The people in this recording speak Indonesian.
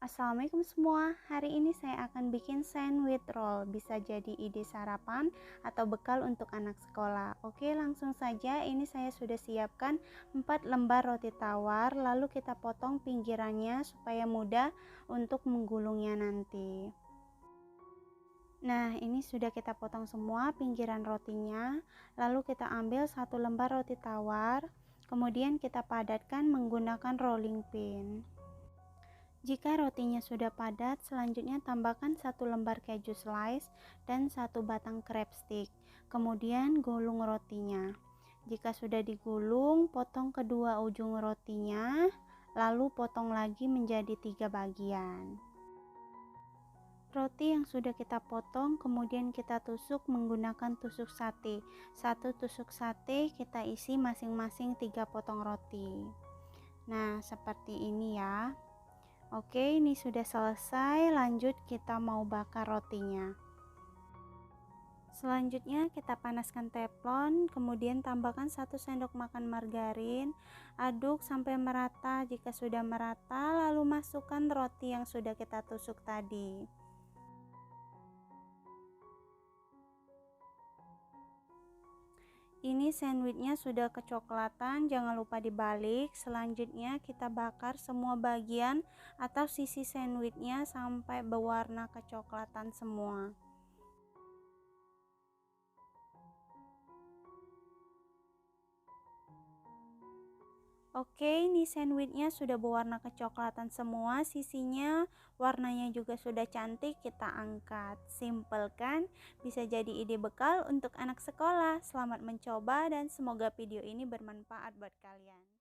Assalamualaikum semua, hari ini saya akan bikin sandwich roll. Bisa jadi ide sarapan atau bekal untuk anak sekolah. Oke, langsung saja. Ini saya sudah siapkan 4 lembar roti tawar, lalu kita potong pinggirannya supaya mudah untuk menggulungnya nanti. Nah, ini sudah kita potong semua pinggiran rotinya, lalu kita ambil 1 lembar roti tawar, kemudian kita padatkan menggunakan rolling pin. Jika rotinya sudah padat, selanjutnya tambahkan 1 lembar keju slice dan 1 batang crab stick. Kemudian gulung rotinya. Jika sudah digulung, potong kedua ujung rotinya, lalu potong lagi menjadi 3 bagian. Roti yang sudah kita potong kemudian kita tusuk menggunakan tusuk sate. 1 tusuk sate kita isi masing-masing 3 potong roti. Nah, seperti ini ya. Oke, ini sudah selesai. Lanjut kita mau bakar rotinya. Selanjutnya kita panaskan teflon, kemudian tambahkan 1 sendok makan margarin. Aduk sampai merata. Jika sudah merata, lalu masukkan roti yang sudah kita tusuk tadi. Ini sandwichnya sudah kecoklatan, jangan lupa dibalik. Selanjutnya kita bakar semua bagian atau sisi sandwichnya sampai berwarna kecoklatan semua. Oke, ini sandwichnya sudah berwarna kecoklatan semua, sisinya warnanya juga sudah cantik, kita angkat. Simple kan? Bisa jadi ide bekal untuk anak sekolah. Selamat mencoba dan semoga video ini bermanfaat buat kalian.